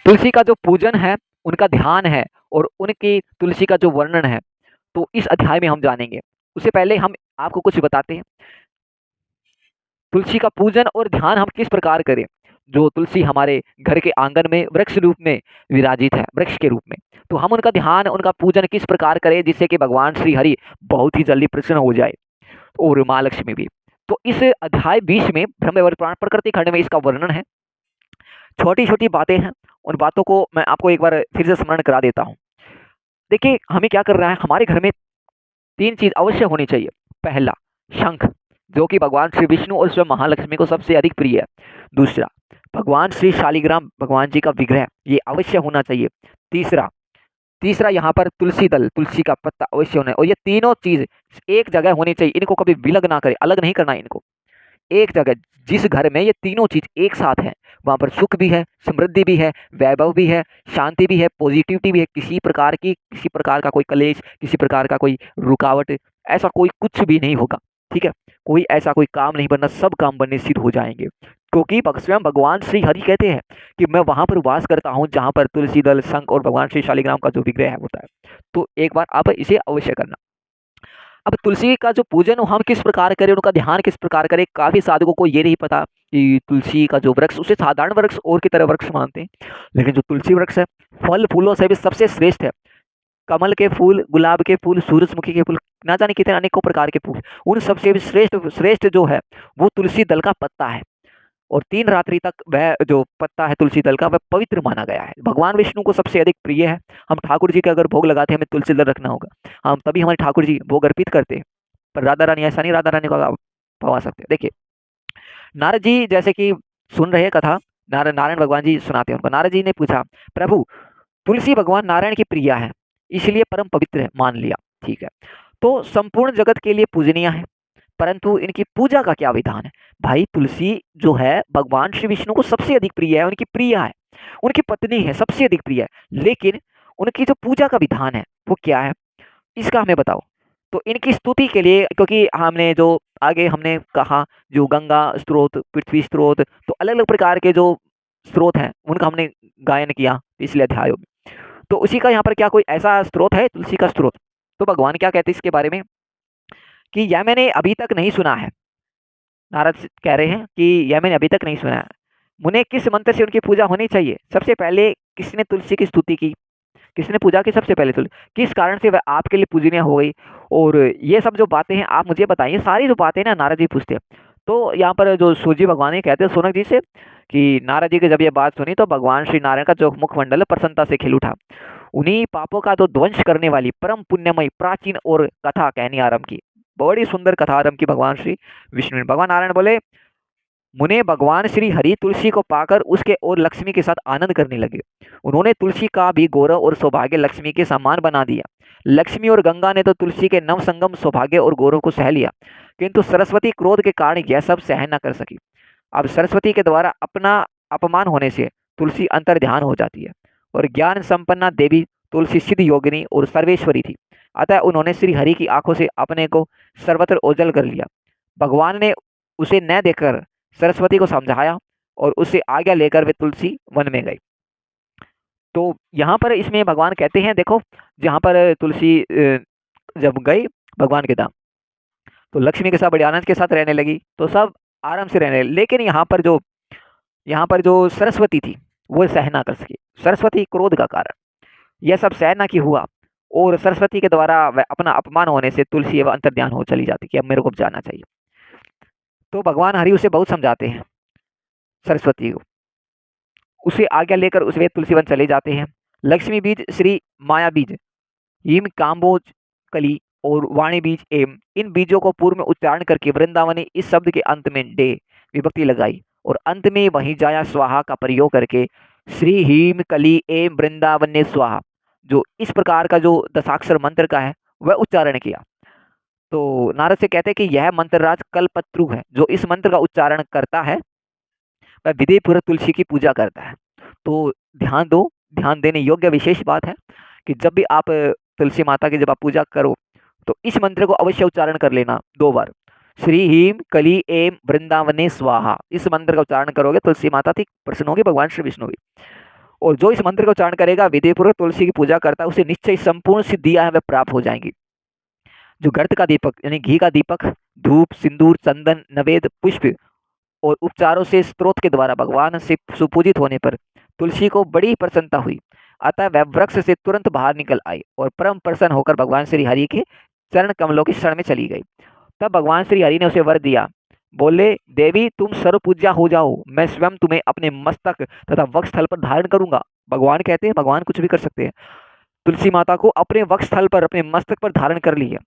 तुलसी का जो पूजन है, उनका ध्यान है और उनकी तुलसी का जो वर्णन है, तो इस अध्याय में हम जानेंगे। उससे पहले हम आपको कुछ बताते हैं। तुलसी का पूजन और ध्यान हम किस प्रकार करें? जो तुलसी हमारे घर के आंगन में वृक्ष रूप में विराजित है, वृक्ष के रूप में, तो हम उनका ध्यान, उनका पूजन किस प्रकार करें जिससे कि भगवान श्री हरि बहुत ही जल्दी प्रसन्न हो जाए और माँ लक्ष्मी भी। तो इस अध्याय 20 में ब्रह्म वैवर्त पुराण प्रकृति खंड में इसका वर्णन है। छोटी-छोटी बातें हैं, उन बातों को मैं आपको एक बार फिर से स्मरण करा देता हूँ। देखिए, हमें क्या करना है, हमारे घर में 3 चीज़ अवश्य होनी चाहिए। पहला, शंख, जो कि भगवान श्री विष्णु और स्वयं महालक्ष्मी को सबसे अधिक प्रिय है। दूसरा, भगवान श्री शालिग्राम भगवान जी का विग्रह, ये अवश्य होना चाहिए। तीसरा तीसरा यहाँ पर तुलसी दल, तुलसी का पत्ता अवश्य होना है और ये तीनों चीज़ एक जगह होनी चाहिए। इनको कभी विलग ना करें, अलग नहीं करना है इनको। एक जगह, जिस घर में ये तीनों चीज़ एक साथ हैं, वहाँ पर सुख भी है, समृद्धि भी है, वैभव भी है, शांति भी है, पॉजिटिविटी भी है, किसी प्रकार का कोई क्लेश, किसी प्रकार का कोई रुकावट, ऐसा कोई कुछ भी नहीं होगा, ठीक है? कोई ऐसा कोई काम नहीं बनना, सब काम बनने सिद्ध हो जाएँगे। क्योंकि स्वयं भगवान श्री हरि कहते हैं कि मैं वहाँ पर वास करता हूँ जहाँ पर तुलसी दल, शंख और भगवान श्री शालिग्राम का जो विग्रह है होता है। तो एक बार आप इसे अवश्य करना। अब तुलसी का जो पूजन हो हम किस प्रकार करें, उनका ध्यान किस प्रकार करें, काफ़ी साधकों को ये नहीं पता कि तुलसी का जो वृक्ष, उसे साधारण वृक्ष और की तरह वृक्ष मानते हैं। लेकिन जो तुलसी वृक्ष है, फल-फूलों से भी सबसे श्रेष्ठ है। कमल के फूल, गुलाब के फूल, सूरजमुखी के फूल, ना जाने कितने अनेकों प्रकार के फूल, उन सबसे भी श्रेष्ठ श्रेष्ठ जो है, वो तुलसी दल का पत्ता है। और 3 रात्रि तक वह जो पत्ता है तुलसी दल का, वह पवित्र माना गया है। भगवान विष्णु को सबसे अधिक प्रिय है। हम ठाकुर जी के अगर भोग लगाते हैं, हमें तुलसी दल रखना होगा। हम तभी हमारे ठाकुर जी भोग अर्पित करते हैं। पर राधा रानी ऐसा नहीं, राधा रानी को आप पवा सकते हैं। देखिए, नारद जी जैसे कि सुन रहे कथा, नारायण भगवान जी सुनाते हैं उनको। नारद जी ने पूछा, प्रभु, तुलसी भगवान नारायण की प्रिया है, इसलिए परम पवित्र है, मान लिया, ठीक है। तो संपूर्ण जगत के लिए पूजनीय है, परंतु इनकी पूजा का क्या विधान है? भाई, तुलसी जो है भगवान श्री विष्णु को सबसे अधिक प्रिय है, उनकी प्रिया है, उनकी पत्नी है, सबसे अधिक प्रिय है। लेकिन उनकी जो पूजा का विधान है, वो क्या है? इसका हमें बताओ। तो इनकी स्तुति के लिए, क्योंकि हमने जो आगे हमने कहा, जो गंगा स्रोत, पृथ्वी स्रोत, तो अलग-अलग प्रकार के जो स्रोत हैं, उनका हमने गायन किया पिछले अध्यायों में। तो उसी का यहाँ पर क्या कोई ऐसा स्रोत है, तुलसी का स्रोत? तो भगवान क्या कहते हैं इसके बारे में कि यह मैंने अभी तक नहीं सुना है। नारद कह रहे हैं कि यह मैंने अभी तक नहीं सुना है। मुझे किस मंत्र से उनकी पूजा होनी चाहिए? सबसे पहले किसने तुलसी की स्तुति की? किसने पूजा की सबसे पहले? तुलसी। किस कारण से वह आपके लिए पूजनीय हो गई? और ये सब जो बातें हैं आप मुझे बताइए। सारी जो बातें ना नारद जी पूछते हैं। तो यहाँ पर जो सूजी भगवान ये कहते हैं सोनक जी से कि नारद जी की जब ये बात सुनी तो भगवान श्री नारायण का जो मुखमंडल प्रसन्नता से खिल उठा। उन्हीं पापों का जो ध्वंस करने वाली परम पुण्यमयी प्राचीन और कथा कहनी आरंभ की। बड़ी सुंदर कथा आरंभ की भगवान श्री विष्णु ने। भगवान नारायण बोले, मुने भगवान श्री हरि तुलसी को पाकर उसके और लक्ष्मी के साथ आनंद करने लगे। उन्होंने तुलसी का भी गौरव और सौभाग्य लक्ष्मी के समान बना दिया। लक्ष्मी और गंगा ने तो तुलसी के नव संगम सौभाग्य और गौरव को सह लिया, किंतु सरस्वती क्रोध के कारण यह सब सहन न कर सकी। अब सरस्वती के द्वारा अपना अपमान होने से तुलसी अंतर ध्यान हो जाती है और ज्ञान संपन्ना देवी तुलसी सिद्ध योगिनी और सर्वेश्वरी थी। अतः उन्होंने श्री हरि की आंखों से अपने को सर्वत्र ओझल कर लिया। भगवान ने उसे न देखकर सरस्वती को समझाया और उससे आज्ञा लेकर वे तुलसी वन में गए। तो यहाँ पर इसमें भगवान कहते हैं, देखो, जहाँ पर तुलसी जब गई भगवान के धाम, तो लक्ष्मी के साथ बड़े आनंद के साथ रहने लगी, तो सब आराम से रहने लगे। लेकिन यहाँ पर जो सरस्वती थी, वो सह ना कर सकी। सरस्वती क्रोध का कारण, यह सब सहन ना की हुआ और सरस्वती के द्वारा वह अपना अपमान होने से तुलसी एवं अंतर्ध्यान हो चली जाती कि अब मेरे को जाना चाहिए। तो भगवान हरि उसे बहुत समझाते हैं, सरस्वती को। उसे आज्ञा लेकर उस वे तुलसीवन चले जाते हैं। लक्ष्मी बीज, श्री माया बीज, हिम काम्बोज कली और वाणी बीज एम, इन बीजों को पूर्व में उच्चारण करके वृंदावन ने इस शब्द के अंत में डे विभक्ति लगाई और अंत में वहीं जाया स्वाहा का प्रयोग करके श्री हीम कली एम वृंदावन स्वाहा, जो इस प्रकार का जो दशाक्षर मंत्र का है, वह उच्चारण किया। तो नारद से कहते हैं कि यह मंत्रराज कल्पत्रु है, जो इस मंत्र का उच्चारण करता है वह विधिपूर्वक तुलसी की पूजा करता है। तो ध्यान दो, ध्यान देने योग्य विशेष बात है कि जब भी आप तुलसी माता की जब आप पूजा करो, तो इस मंत्र को अवश्य उच्चारण कर लेना 2 बार। श्री हीम कली एम वृंदावने स्वाहा, इस मंत्र का उच्चारण करोगे तुलसी माता थी प्रसन्न होगी, भगवान श्री विष्णु भी। और जो इस मंत्र का उच्चारण करेगा, विधिपूर्वक तुलसी की पूजा करता है, उसे निश्चय संपूर्ण सिद्धियां वह प्राप्त हो जाएंगी। जो गर्त का दीपक यानी घी का दीपक, धूप, सिंदूर, चंदन, नवेद, पुष्प और उपचारों से स्त्रोत के द्वारा भगवान से सुपूजित होने पर तुलसी को बड़ी प्रसन्नता हुई। अतः वह वृक्ष से तुरंत बाहर निकल आई और परम प्रसन्न होकर भगवान श्री हरि के चरण कमलों की शरण में चली गई। तब भगवान श्री हरि ने उसे वर दिया, बोले, देवी तुम सर्व पूज्या हो जाओ, मैं स्वयं तुम्हें अपने मस्तक तथा वक्ष स्थल पर धारण करूंगा। भगवान कहते हैं भगवान कुछ भी कर सकते हैं। तुलसी माता को अपने वक्ष स्थल पर अपने मस्तक पर धारण कर लिया।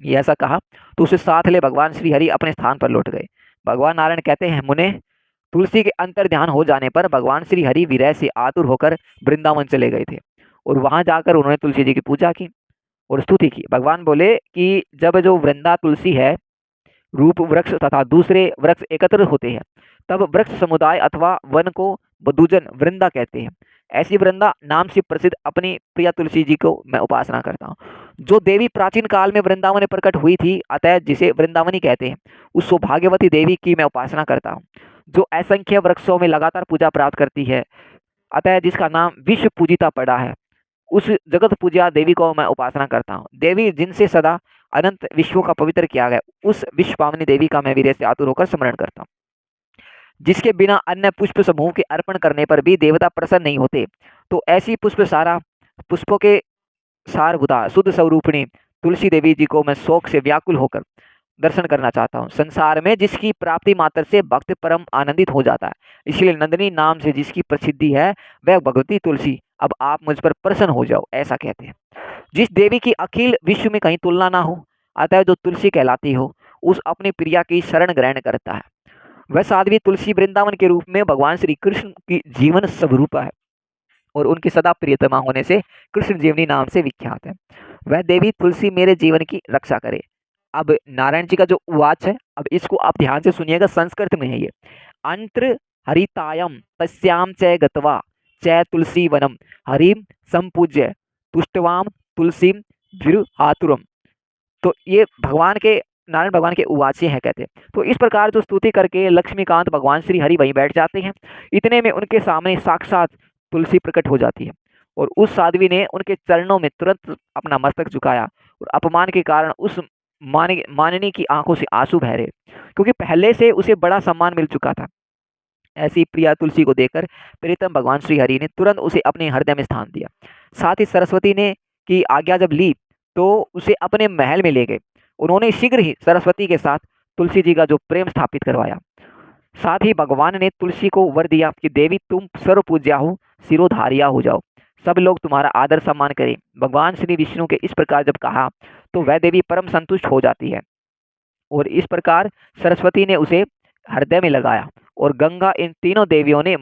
ये ऐसा कहा तो उसे साथ ले भगवान श्री हरि अपने स्थान पर लौट गए। भगवान नारायण कहते हैं, मुने, तुलसी के अंतर ध्यान हो जाने पर भगवान श्री हरि विरह से आतुर होकर वृंदावन चले गए थे और वहां जाकर उन्होंने तुलसी जी की पूजा की और स्तुति की। भगवान बोले कि जब जो वृंदा तुलसी है, रूप वृक्ष तथा दूसरे वृक्ष एकत्र होते हैं, तब वृक्ष समुदाय अथवा वन को बदुजन वृंदा कहते हैं। ऐसी वृंदा नाम से प्रसिद्ध अपनी प्रिया तुलसी जी को मैं उपासना करता हूँ। जो देवी प्राचीन काल में वृंदावन में प्रकट हुई थी, अतः जिसे वृंदावनी कहते हैं, उस सौभाग्यवती देवी की मैं उपासना करता हूँ, जो असंख्य वृक्षों में लगातार पूजा प्राप्त करती है, अतः जिसका नाम विश्व पूजिता पड़ा है, उस जगत पूजा देवी को मैं उपासना करता हूँ। देवी जिनसे सदा अनंत विश्वों का पवित्र किया गया, उस विश्व पावनी देवी का मैं वीर्य से आतुर होकर स्मरण करता हूँ। जिसके बिना अन्य पुष्प समूह के अर्पण करने पर भी देवता प्रसन्न नहीं होते, तो ऐसी पुष्पों के सारभूता शुद्ध स्वरूपिणी तुलसी देवी जी को मैं शोक से व्याकुल होकर दर्शन करना चाहता हूँ। संसार में जिसकी प्राप्ति मात्र से भक्त परम आनंदित हो जाता है, इसलिए नंदिनी नाम से जिसकी प्रसिद्धि है, वह भगवती तुलसी, अब आप मुझ पर प्रसन्न हो जाओ, ऐसा कहते हैं। जिस देवी की अखिल विश्व में कहीं तुलना ना हो, अतः जो तुलसी कहलाती हो, उस अपनी प्रिया की शरण ग्रहण करता है। वह साध्वी तुलसी वृंदावन के रूप में भगवान श्री कृष्ण की जीवन स्वरूपा है और उनकी सदा प्रियतमा होने से कृष्ण जीवनी नाम से विख्यात है। वह देवी तुलसी मेरे जीवन की रक्षा करे। अब नारायण जी का जो उवाच है, अब इसको आप ध्यान से सुनिएगा, संस्कृत में है ये। अंत्र हरितायम तस्याम च गत्वा च तुलसी वनम हरिम संपूज्य तुष्टवाम तुलसीम विरुहातुरम। तो ये भगवान के नारायण भगवान के उवाचे हैं, कहते हैं। तो इस प्रकार जो स्तुति करके लक्ष्मीकांत भगवान श्री हरि वहीं बैठ जाते हैं। इतने में उनके सामने साक्षात तुलसी प्रकट हो जाती है और उस साध्वी ने उनके चरणों में तुरंत अपना मस्तक झुकाया और अपमान के कारण उस माननी की आंखों से आंसू बह रहे, क्योंकि पहले से उसे बड़ा सम्मान मिल चुका था। ऐसी प्रिया तुलसी को देखकर प्रीतम भगवान श्री हरि ने तुरंत उसे अपने हृदय में स्थान दिया। साथ ही सरस्वती ने की आज्ञा जब ली तो उसे अपने महल में ले गए। उन्होंने शीघ्र ही सरस्वती के साथ तुलसी जी का जो प्रेम स्थापित करवाया। साथ ही भगवान ने तुलसी को वर दिया कि देवी तुम सर्व पूज्या हो, सिरोधारिया हो जाओ, सब लोग तुम्हारा आदर सम्मान करें। भगवान श्री विष्णु के इस प्रकार जब कहा तो वह देवी परम संतुष्ट हो जाती है और इस प्रकार सरस्वती ने उसे हृदय में लगाया और गंगा इन तीनों देवियों ने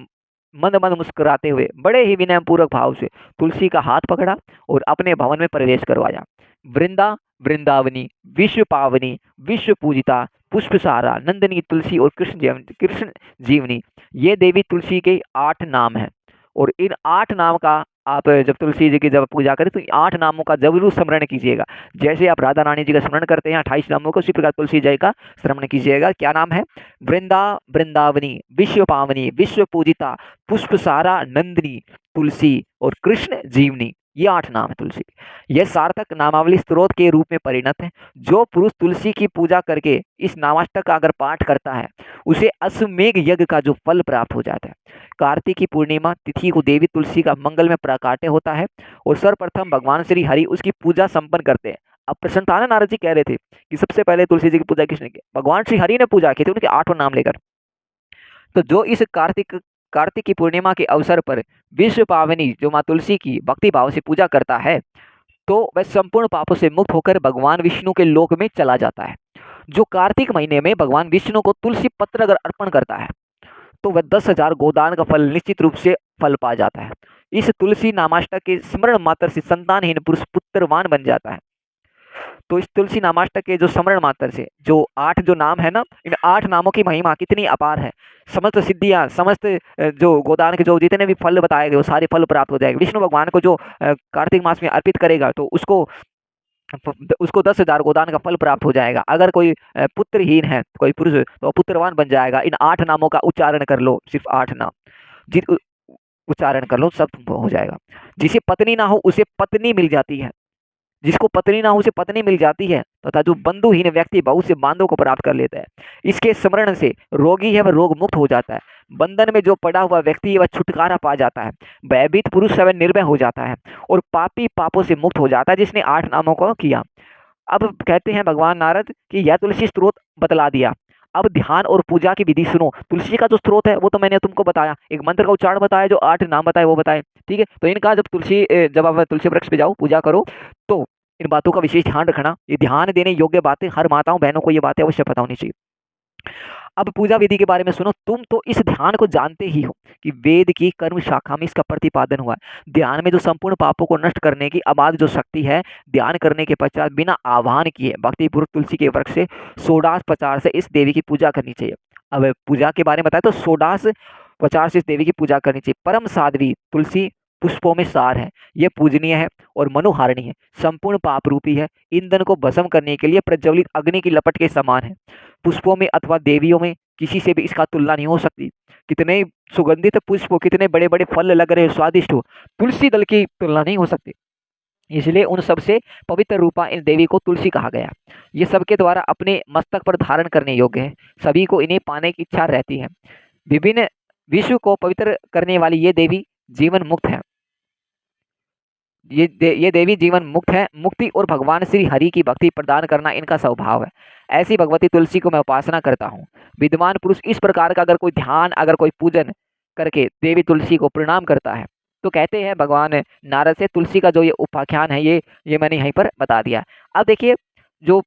मंद मंद मुस्कुराते हुए बड़े ही विनय पूर्वक भाव से तुलसी का हाथ पकड़ा और अपने भवन में प्रवेश करवाया। वृंदा वृंदावनी विश्व पावनी विश्व पूजिता पुष्पसारा नंदिनी तुलसी और कृष्ण जीवनी, ये देवी तुलसी के 8 नाम हैं और इन 8 नाम का आप जब तुलसी जी की जब पूजा करें तो 8 नामों का जरूर स्मरण कीजिएगा। जैसे आप राधा रानी जी का स्मरण करते हैं 28 नामों को, उसी प्रकार तुलसी जी का स्मरण कीजिएगा। क्या नाम है? वृंदा वृंदावनी विश्व पावनी विश्व पूजिता पुष्पसारा नंदिनी तुलसी और कृष्ण जीवनी, ये 8 नाम है तुलसी। यह सार्थक नामावली स्त्रोत के रूप में परिणत है। जो पुरुष तुलसी की पूजा करके इस नामाष्टक का अगर पाठ करता है, उसे अश्वमेघ यज्ञ का जो फल प्राप्त हो जाता है। कार्तिक की पूर्णिमा तिथि को देवी तुलसी का मंगल में प्राकाट्य होता है और सर्वप्रथम भगवान श्री हरि उसकी पूजा संपन्न करते हैं। अब प्रसन्नता नारद जी कह रहे थे कि सबसे पहले तुलसी जी की पूजा किसने की? भगवान श्री हरि ने पूजा की थी, उनके 8 नाम लेकर। तो जो इस कार्तिक की पूर्णिमा के अवसर पर विश्व पावनी जो माँ तुलसी की भक्ति भाव से पूजा करता है, तो वह संपूर्ण पापों से मुक्त होकर भगवान विष्णु के लोक में चला जाता है। जो कार्तिक महीने में भगवान विष्णु को तुलसी पत्र अगर अर्पण करता है, तो वह 10,000 गोदान का फल निश्चित रूप से फल पा जाता है। इस तुलसी नामाष्टक के स्मरण मात्र से संतानहीन पुरुष पुत्रवान बन जाता है। तो इस तुलसी नामाष्टक के जो स्मरण मात्र से जो 8 जो नाम है ना, इन 8 नामों की महिमा कितनी अपार है। समस्त सिद्धियां, समस्त जो गोदान के जो जितने भी फल बताए गए वो सारे फल प्राप्त हो जाएंगे। विष्णु भगवान को जो कार्तिक मास में अर्पित करेगा तो उसको 10,000 गोदान का फल प्राप्त हो जाएगा। अगर कोई पुत्रहीन है कोई पुरुष, तो पुत्रवान बन जाएगा। इन 8 नामों का उच्चारण कर लो, सिर्फ 8 नाम। उच्चारण कर लो, सब हो जाएगा। जिसे पत्नी ना हो उसे पत्नी मिल जाती है, जिसको पत्नी ना हो उसे पत्नी मिल जाती है, तथा जो बंधुहीन व्यक्ति बहुत से बांधों को प्राप्त कर लेता है। इसके स्मरण से रोगी है वह रोग मुक्त हो जाता है, बंधन में जो पड़ा हुआ व्यक्ति है वह छुटकारा पा जाता है, भयभीत पुरुष है वह निर्भय हो जाता है, और पापी पापों से मुक्त हो जाता है जिसने 8 नामों को किया। अब कहते हैं भगवान नारद कि यह तुलसी स्त्रोत बतला दिया। अब ध्यान और पूजा की विधि सुनो। तुलसी का जो स्त्रोत है वो तो मैंने तुमको बताया, एक मंत्र का उच्चारण बताया, जो 8 नाम बताए वो बताए, ठीक है। तो इनका जब आप तुलसी वृक्ष पे जाओ पूजा करो, तो इन बातों का विशेष ध्यान रखना। ये ध्यान देने योग्य बातें, हर माताओं बहनों को ये बातें अवश्य पता होनी चाहिए। अब पूजा विधि के बारे में सुनो। तुम तो इस ध्यान को जानते ही हो कि वेद की कर्म शाखा में इसका प्रतिपादन हुआ है। ध्यान में जो संपूर्ण पापों को नष्ट करने की अबाध जो शक्ति है, ध्यान करने के पश्चात बिना आह्वान किए भक्तिपूर्वक तुलसी के वृक्ष से षोडश प्रचार से इस देवी की पूजा करनी चाहिए। अब पूजा के बारे में बताया तो षोडश प्रचार से इस देवी की पूजा करनी चाहिए। परम साध्वी तुलसी पुष्पों में सार है, यह पूजनीय है और मनोहारिणी है, संपूर्ण पाप रूपी है, ईंधन को भस्म करने के लिए प्रज्वलित अग्नि की लपट के समान है। पुष्पों में अथवा देवियों में किसी से भी इसका तुलना नहीं हो सकती। कितने सुगंधित पुष्प हो, कितने बड़े बड़े फल लग रहे हो, स्वादिष्ट हो, तुलसी दल की तुलना नहीं हो सकती। इसलिए उन सबसे पवित्र रूपा इन देवी को तुलसी कहा गया। ये सबके द्वारा अपने मस्तक पर धारण करने योग्य है, सभी को इन्हें पाने की इच्छा रहती है। विभिन्न विश्व को पवित्र करने वाली ये देवी जीवन मुक्त है। ये देवी जीवन मुक्त है, मुक्ति और भगवान श्री हरि की भक्ति प्रदान करना इनका स्वभाव है। ऐसी भगवती तुलसी को मैं उपासना करता हूँ। विद्वान पुरुष इस प्रकार का अगर कोई ध्यान, अगर कोई पूजन करके देवी तुलसी को प्रणाम करता है, तो कहते हैं भगवान नारद से तुलसी का जो ये उपाख्यान है, ये मैंने यहीं पर बता दिया। अब देखिए, जो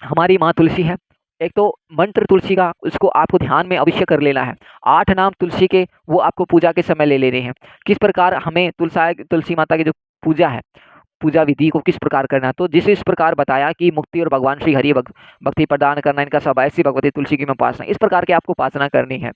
हमारी माँ तुलसी है, एक तो मंत्र तुलसी का, उसको आपको ध्यान में अवश्य कर लेना है। 8 नाम तुलसी के वो आपको पूजा के समय ले लेने हैं। किस प्रकार हमें तुलसी माता की जो पूजा है, पूजा विधि को किस प्रकार करना है, तो जिस इस प्रकार बताया कि मुक्ति और भगवान श्री हरि भक्ति प्रदान करना इनका स्वभाव, ऐसी भगवती तुलसी की मैं उपासना, इस प्रकार की आपको उपासना करनी है।